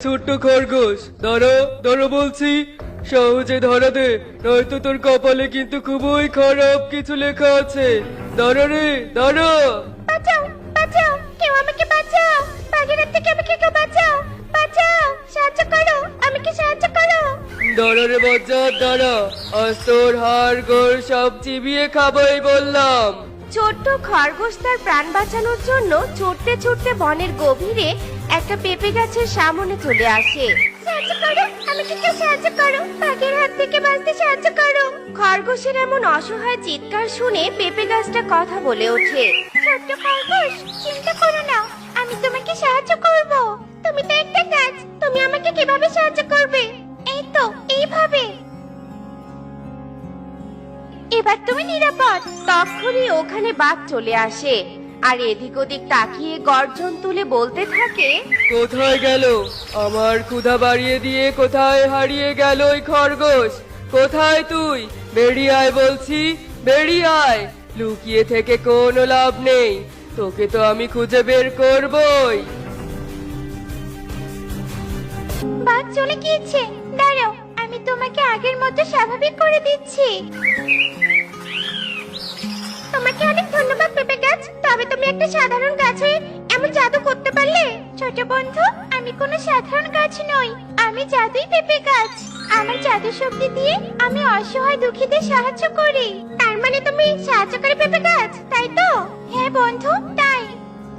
ছোট্ট খরগোশ, ধরো ধরো বলছি, সহজে ধরা দে, নয়তো তোর কপালে কিন্তু খুবই খারাপ কিছু লেখা আছে। ধরো রে, ধরো। বাঁচাও বাঁচাও, কেউ আমাকে বাঁচাও, বাঘের হাত থেকে আমাকে কেউ বাঁচাও, বাঁচাও, সাহায্য করো, আমাকে সাহায্য করো। ধরো রে বজ্জাত, ধরো, আজ তোর হাড় গোড় সব চিবিয়ে খাবোই বললাম। ছোট্ট খরগোশ তার প্রাণ বাঁচানোর জন্য ছুটতে ছুটতে বনের গভীরে একটা পেঁপে গাছের সামনে চলে আসে। সাহায্য করো, আমাকে কেউ সাহায্য করো, বাঘের হাত থেকে বাঁচতে সাহায্য করো। খরগোশের এমন অসহায় চিৎকার শুনে পেঁপে গাছটা কথা বলে ওঠে। ছোট্ট খরগোশ, চিন্তা করো না, আমি তোমাকে সাহায্য করব। তুমি তো একটা গাছ, তুমি আমাকে কিভাবে সাহায্য করবে? এই তো, এইভাবে। এবার তুমি নিরাপদ। তখনই ওখানে বাঘ চলে আসে আর এদিক ওদিক তাকিয়ে গর্জন তুলে বলতে থাকে, কোথায় গেল আমার ক্ষুধা বাড়িয়ে দিয়ে? কোথায় হারিয়ে গেল ওই খরগোশ? কোথায় তুই? বেরিয়ে আয় বলছি, বেরিয়ে আয়। লুকিয়ে থেকে কোনো লাভ নেই, তোকে তো আমি খুঁজে বের করবই। বাঘ চলে গিয়েছে, দাঁড়াও, আমি তোমাকে আগের মতো স্বাভাবিক করে দিচ্ছি। তোমাকে অনেক ধন্যবাদ পেঁপে গাছ, তবে তুমি একটা সাধারণ গাছ হয়ে এমন জাদু করতে পারলে? ছোট বন্ধু, আমি কোনো সাধারণ গাছ নই, আমি জাদুই পেঁপে গাছ। আমার জাদু শক্তি দিয়ে আমি অসহায় দুঃখীদের সাহায্য করি। তার মানে তুমি সাহায্যকারী পেঁপে গাছ, তাই তো? হ্যাঁ বন্ধু, তাই।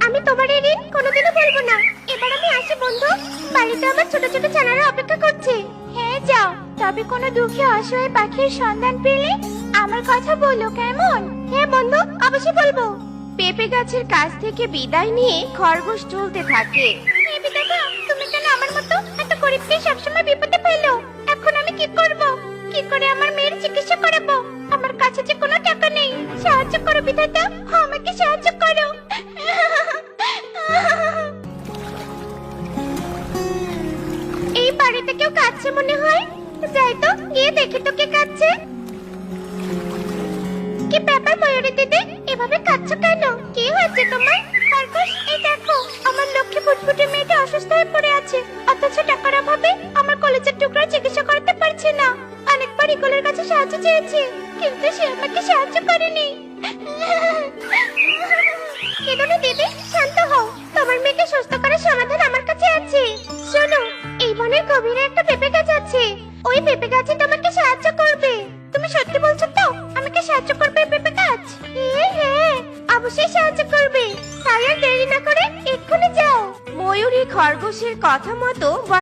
আমি তোমার এই ঋণ কোনোদিনও বলবো না। এবার আমি আসি বন্ধু, বাড়িতে আমার ছোট ছোট ছানারা অপেক্ষা করছে। হ্যাঁ যাও, তবে কোনো দুঃখী অসহায় পাখির সন্ধান পেলে আমার কথা বলো, কেমন? হ্যাঁ বন্ধু, অবশ্যই বলবো। পেঁপে গাছের কাছ থেকে বিদায় নিয়ে খরগোশ চলতে থাকে। এই বিধাতা, তুমি কেন আমার মতো এত গরিবকে সবসময় বিপদে ফেলো? এখন আমি কি করব? কি করে আমার মেয়ের চিকিৎসা করাবো? আমার কাছে যে কোনো টাকা নেই। সাহায্য করো বিধাতা, আমাকে সাহায্য করো। এই বাড়িতে কেউ কাঁদছে মনে হয়, যাই তো গিয়ে দেখি তো কে কাঁদছে। কি ব্যাপার ময়ূরী দিদি, এভাবে কাঁদছো কেন? কি হয়েছে তোমার? খরগোশ, এই দেখো, আমার লক্ষ্মী ফুটফুটে মেয়েটা অসুস্থ হয়ে পড়ে আছে, অথচ টাকার অভাবে আমার কলেজের টুকরা চিকিৎসা করতে পারছে না। অনেকবার ইগলের কাছে সাহায্য চেয়েছি, কিন্তু সে আমাকে সাহায্য করেনি। কেঁদো না দিদি, শান্ত হও, তোমার মেয়েকে সুস্থ করার সমাধান আমার কাছে আছে। শোনো, এই বনের গভীরে একটা পেঁপে গাছ আছে, ওই পেঁপে গাছে তোমাকে সাহায্য করবে। তুমি সত্যি বলছো তো? আমাকে সাহায্য করবে পেঁপে গাছ? হ্যাঁ, অবশ্যই সাহায্য করবে। তাই আর দেরি না করে এক্ষুনি যাও। ময়ূরী খরগোশের কথা মতো